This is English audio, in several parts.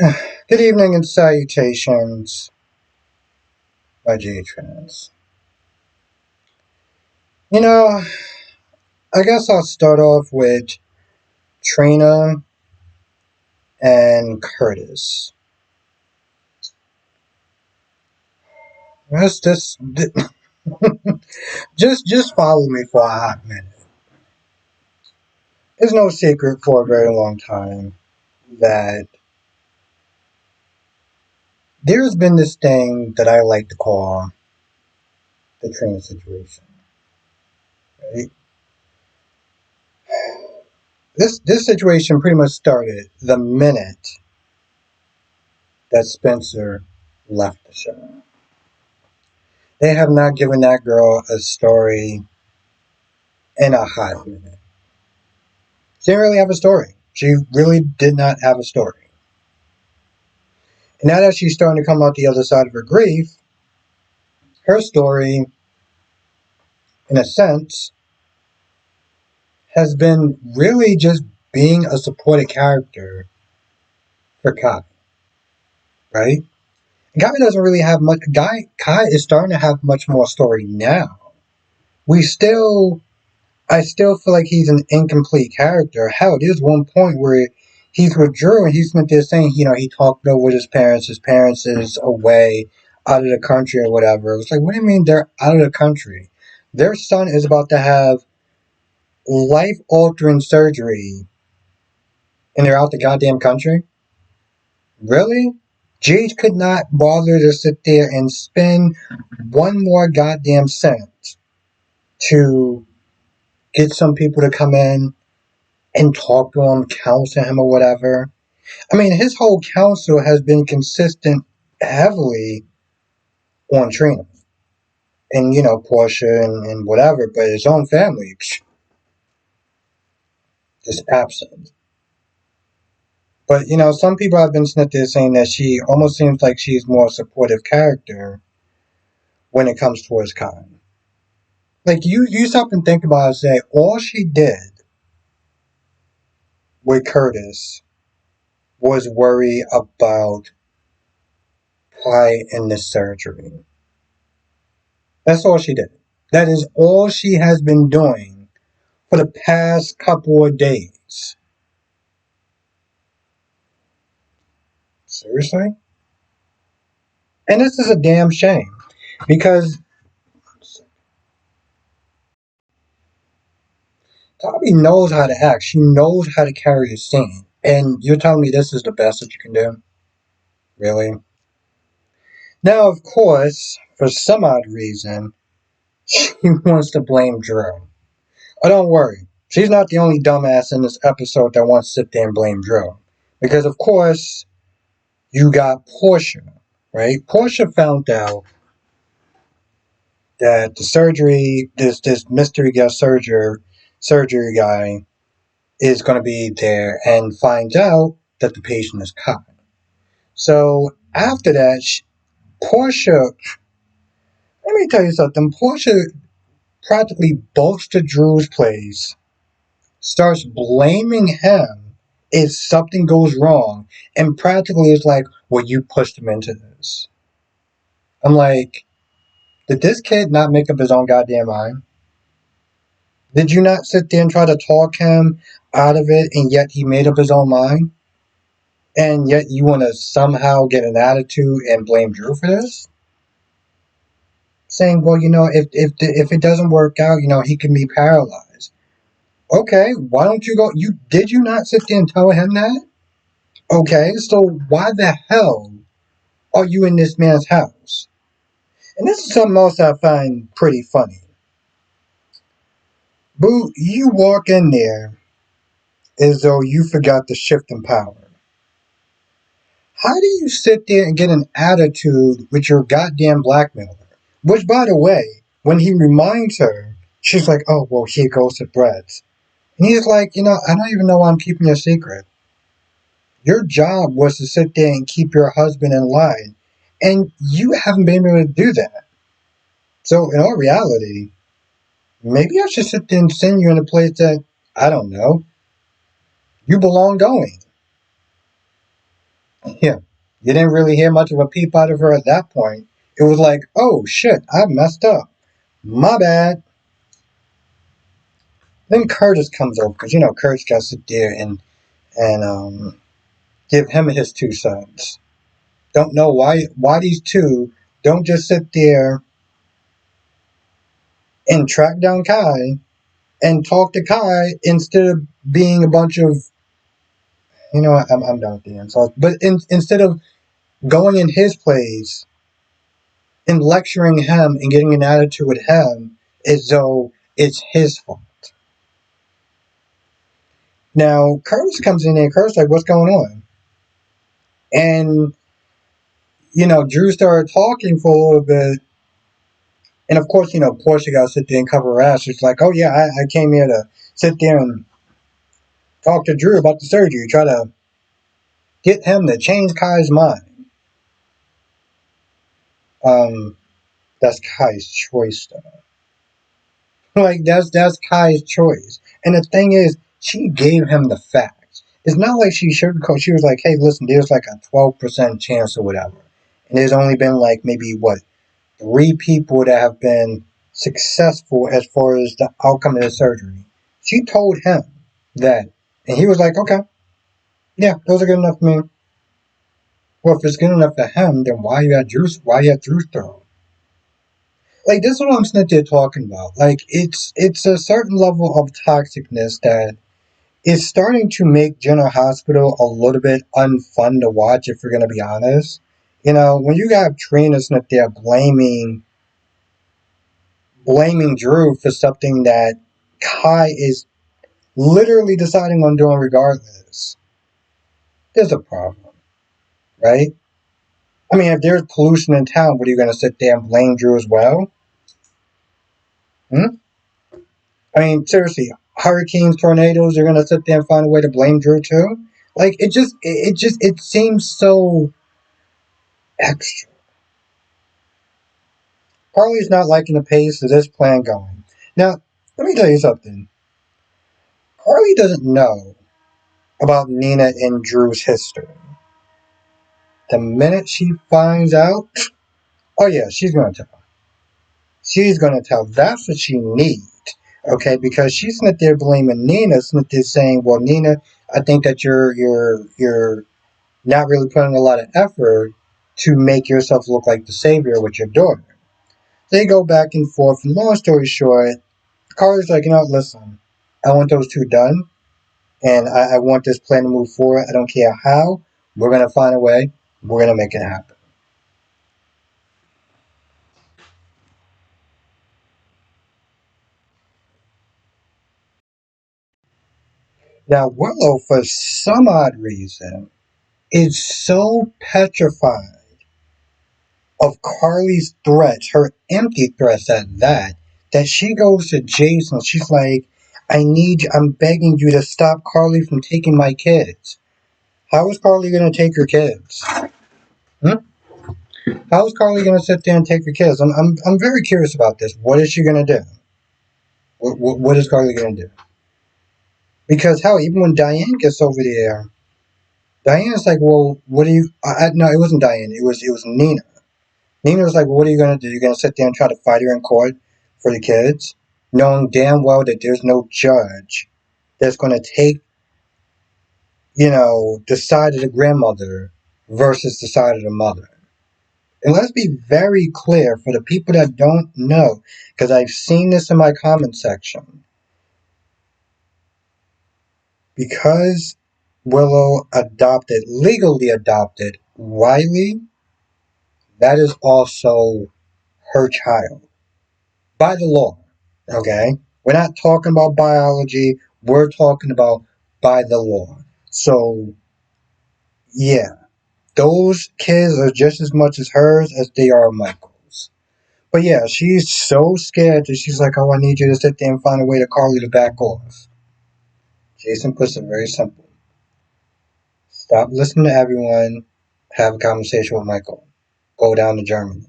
Good evening and salutations, my J Trans. You know, I guess I'll start off with Trina and Curtis. Let's just follow me for a hot minute. It's no secret for a very long time that there's been this thing that I like to call the Trina situation. Right? This situation pretty much started the minute that Spencer left the show. They have not given that girl a story in a hot minute. She didn't really have a story. She really did not have a story. And now that she's starting to come out the other side of her grief, her story, in a sense, has been really just being a supporting character for Kai, right? Guy doesn't really have much. Kai is starting to have much more story now. We still I still feel like he's an incomplete character. Hell, there's one point where he's with Drew and he's there saying, he talked over with his parents. His parents is away, out of the country or whatever. It was like, what do you mean they're out of the country? Their son is about to have life altering surgery and they're out the goddamn country? Really? Jade could not bother to sit there and spend one more goddamn cent to get some people to come in and talk to him, counsel him, or whatever. I mean, his whole counsel has been consistent heavily on Trina and, Porsha and whatever, but his own family just absent. But, some people have been sitting there saying that she almost seems like she's more supportive character when it comes towards Khan. Like, you stop and think about it and say, all she did with Curtis was worry about Kai and the surgery. That's all she did. That is all she has been doing for the past couple of days. Seriously? And this is a damn shame. Because Tommy knows how to act. She knows how to carry a scene. And you're telling me this is the best that you can do? Really? Now, of course, for some odd reason, she wants to blame Drew. Oh, don't worry. She's not the only dumbass in this episode that wants to sit there and blame Drew. Because, of course, you got Porsha, right? Porsha found out that the surgery, this mystery guest surgery guy, is going to be there, and finds out that the patient is Kai. So after that, Porsha, let me tell you something. Porsha practically bolts to Drew's place, starts blaming him if something goes wrong, and practically is like, "Well, you pushed him into this." I'm like, did this kid not make up his own goddamn mind? Did you not sit there and try to talk him out of it, and yet he made up his own mind? And yet you want to somehow get an attitude and blame Drew for this? Saying, well, if it doesn't work out, he can be paralyzed. Okay, why don't you go? Did you not sit there and tell him that? Okay, so why the hell are you in this man's house? And this is something else I find pretty funny. Boo, you walk in there as though you forgot the shift in power. How do you sit there and get an attitude with your goddamn blackmailer? Which, by the way, when he reminds her, she's like, oh, well, here goes the breads. And he's like, I don't even know why I'm keeping your secret. Your job was to sit there and keep your husband in line. And you haven't been able to do that. So, in all reality, maybe I should sit there and send you in a place that, I don't know, you belong going. Yeah. You didn't really hear much of a peep out of her at that point. It was like, oh shit, I messed up. My bad. Then Curtis comes over because Curtis got to sit there and give him his 2 cents. Don't know why these two don't just sit there and track down Kai and talk to Kai instead of being a bunch of I'm done with the insults. But instead of going in his place and lecturing him and getting an attitude with him as though it's his fault. Now Curtis comes in and Curtis like, what's going on? And Drew started talking for a little bit. And of course, Porsha got to sit there and cover her ass. She's like, oh yeah, I came here to sit there and talk to Drew about the surgery, try to get him to change Kai's mind. Um, that's Kai's choice, though. Like that's Kai's choice. And the thing is, she gave him the facts. It's not like she sugarcoat. She was like, "Hey, listen, there's like a 12% chance or whatever," and there's only been like maybe 3 people that have been successful as far as the outcome of the surgery. She told him that, and he was like, "Okay, yeah, those are good enough for me." Well, if it's good enough for him, then why you at Drew's? Why you at Drew's throne? Like this is what I'm sitting there talking about. Like it's a certain level of toxicness that is starting to make General Hospital a little bit unfun to watch. If you're gonna be honest, when you got trainers sitting there blaming Drew for something that Kai is literally deciding on doing regardless, there's a problem, right? I mean, if there's pollution in town, what are you gonna sit there and blame Drew as well? Hmm? I mean, seriously, hurricanes, tornadoes, they're gonna sit there and find a way to blame Drew too. Like it seems so extra. Carly's not liking the pace of this plan going. Now, let me tell you something. Carly doesn't know about Nina and Drew's history. The minute she finds out, oh yeah, she's gonna tell. She's gonna tell. That's what she needs. Okay, because she's not there blaming Nina. She's not there saying, "Well, Nina, I think that you're not really putting a lot of effort to make yourself look like the savior with your daughter." They go back and forth, and long story short, Carter's like, listen, I want those two done, and I want this plan to move forward. I don't care how. We're going to find a way. We're going to make it happen. Now, Willow, for some odd reason, is so petrified of Carly's threats, her empty threats at that, that she goes to Jason. She's like, I'm begging you to stop Carly from taking my kids. How is Carly going to take your kids? Hmm? How is Carly going to sit there and take your kids? I'm very curious about this. What is she going to do? What is Carly going to do? Because hell, even when Diane gets over there, Diane's like, well, what are you? No, it wasn't Diane. It was Nina. Nina was like, well, what are you going to do? You're going to sit there and try to fight her in court for the kids, knowing damn well that there's no judge that's going to take, the side of the grandmother versus the side of the mother. And let's be very clear for the people that don't know, because I've seen this in my comment section. Because Willow legally adopted Riley, that is also her child by the law. Okay? We're not talking about biology, we're talking about by the law. So, yeah, those kids are just as much as hers as they are Michael's. But yeah, she's so scared that she's like, oh, I need you to sit there and find a way to Carly to back off. Jason puts it very simple. Stop listening to everyone. Have a conversation with Michael. Go down to Germany.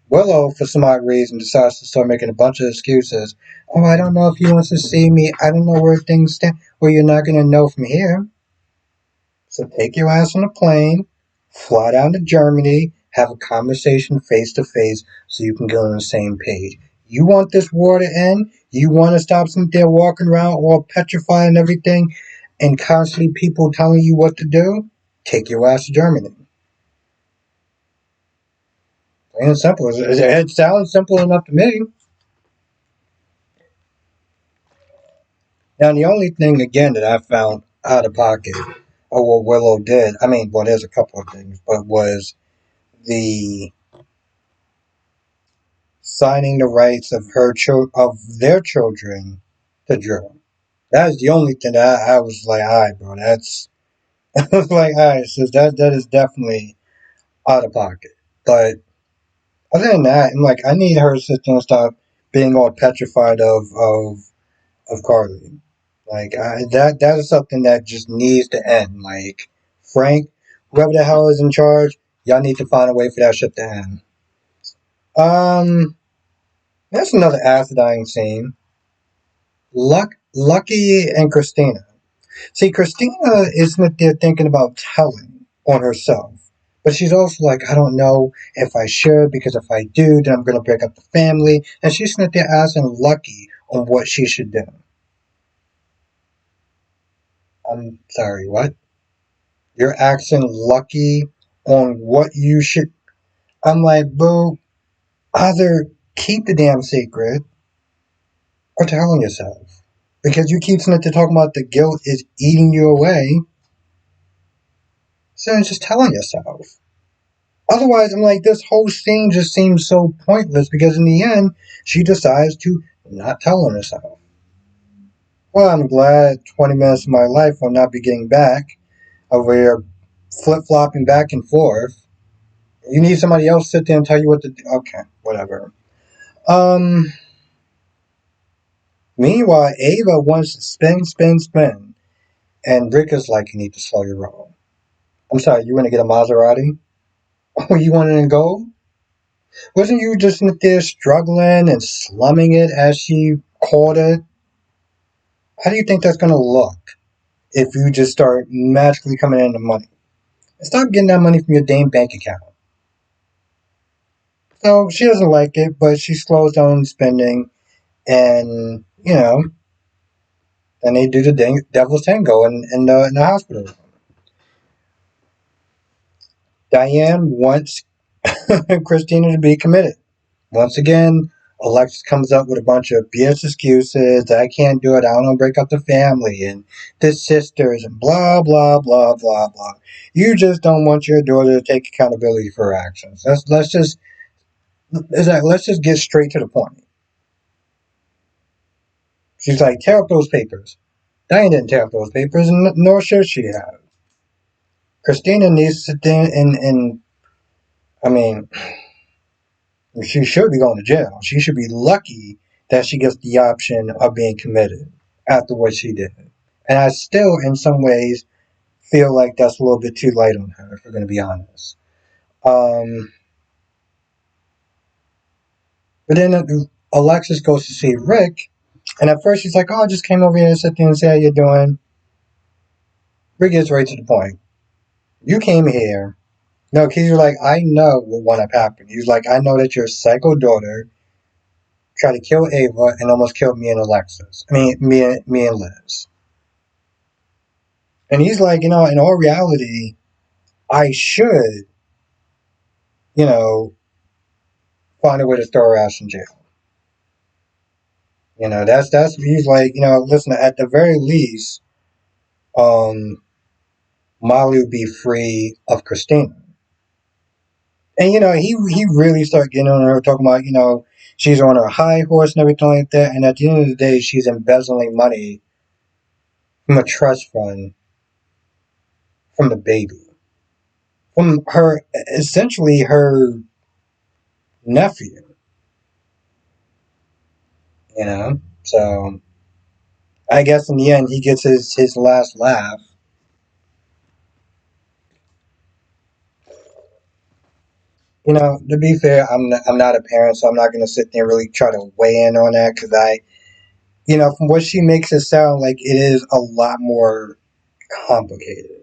Willow, for some odd reason, decides to start making a bunch of excuses. Oh, I don't know if he wants to see me. I don't know where things stand. Well, you're not going to know from here. So take your ass on a plane. Fly down to Germany, have a conversation face to face so you can get on the same page. You want this war to end? You want to stop sitting there walking around all petrified and everything and constantly people telling you what to do? Take your ass to Germany. Plain and simple. It sounds simple enough to me. Now, the only thing, again, that I found out of pocket of what Willow did, I mean, well, there's a couple of things, but was the signing the rights of of their children to Drew. That is the only thing that I was like, all right, bro, that's I was like, all right, so that is definitely out of pocket. But other than that, I'm like, I need her to sit there and stop being all petrified of Carly. Like that is something that just needs to end. Like Frank, whoever the hell is in charge, y'all need to find a way for that shit to end. Um, that's another acidine scene. Lucky and Christina. See, Christina isn't there thinking about telling on herself. But she's also like, I don't know if I should, because if I do, then I'm going to break up the family. And she's sitting there asking Lucky on what she should do. I'm sorry, what? You're asking Lucky on what you should. I'm like, boo, either keep the damn secret or tell on yourself. Because you keep sitting there talking about the guilt is eating you away. So just telling yourself. Otherwise, I'm like, this whole scene just seems so pointless because in the end, she decides to not tell on herself. Well, I'm glad 20 minutes of my life will not be getting back over here flip flopping back and forth. You need somebody else to sit there and tell you what to do. Okay, whatever. Um, Meanwhile, Ava wants to spin, spin, spin. And Rick is like, you need to slow your roll. I'm sorry, you want to get a Maserati? Oh, you want to go? Wasn't you just in there struggling and slumming it as she called it? How do you think that's going to look if you just start magically coming in the money? Stop getting that money from your damn bank account. So she doesn't like it, but she slows down spending, and then they do the devil's tango in the hospital. Diane wants Christina to be committed. Once again, Alexis comes up with a bunch of BS excuses. I can't do it. I don't want to break up the family and the sisters and blah blah blah blah blah. You just don't want your daughter to take accountability for her actions. Let's just get straight to the point. She's like, tear up those papers. Diane didn't tear up those papers, nor should she have. Christina needs to sit there and I mean, she should be going to jail. She should be lucky that she gets the option of being committed after what she did. And I still, in some ways, feel like that's a little bit too light on her, if we're going to be honest. Um, but then Alexis goes to see Rick, and at first she's like, "Oh, I just came over here to sit there and say how you're doing." Rick gets right to the point. You came here. No, because you're like, I know what wound up happening. He's like, I know that your psycho daughter tried to kill Ava and almost killed me and Alexis. I mean, me and Liz. And he's like, in all reality, I should, you know, find a way to throw her ass in jail. That's he's like, listen, at the very least, um, Molly would be free of Christina. And he really started getting on her, talking about, she's on her high horse and everything like that. And at the end of the day, she's embezzling money from a trust fund from the baby, from her essentially her nephew. So I guess in the end he gets his last laugh. To be fair, I'm not a parent, so I'm not gonna sit there and really try to weigh in on that because from what she makes it sound like, it is a lot more complicated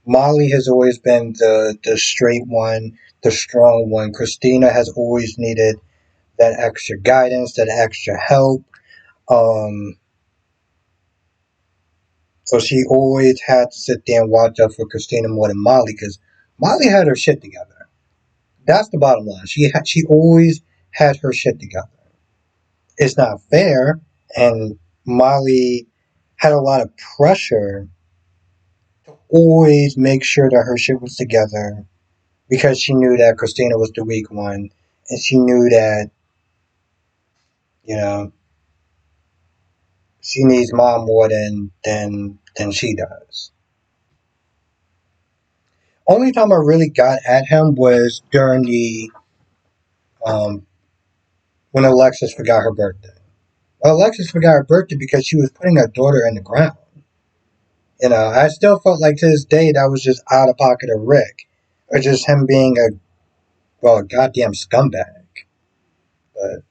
Molly has always been the straight one, the strong one. Christina has always needed that extra guidance, that extra help. Um, so she always had to sit there and watch out for Christina more than Molly because Molly had her shit together. That's the bottom line. She always had her shit together. It's not fair, and Molly had a lot of pressure to always make sure that her shit was together because she knew that Christina was the weak one, and she knew that you know she needs mom more than she does. Only time I really got at him was during the um when Alexis forgot her birthday. Well, Alexis forgot her birthday because she was putting her daughter in the ground. I still felt like to this day that was just out of pocket of Rick, or just him being a goddamn scumbag. But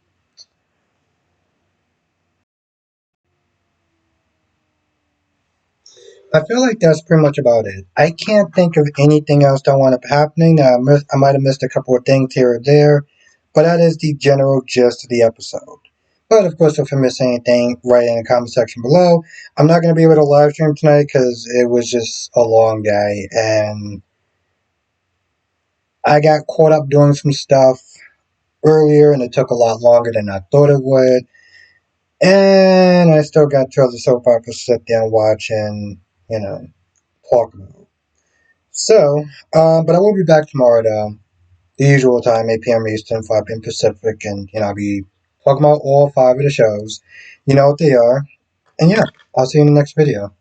I feel like that's pretty much about it. I can't think of anything else that wound up happening. I might have missed a couple of things here or there, but that is the general gist of the episode. But of course, if I miss anything, write in the comment section below. I'm not going to be able to live stream tonight because it was just a long day, and I got caught up doing some stuff earlier, and it took a lot longer than I thought it would. And I still got two other soap operas to sit down and watch and, you know, talk about. So, but I will be back tomorrow though. The usual time, 8 p.m. Eastern, 5 p.m. Pacific, and I'll be talking about all five of the shows. You know what they are. And yeah, I'll see you in the next video.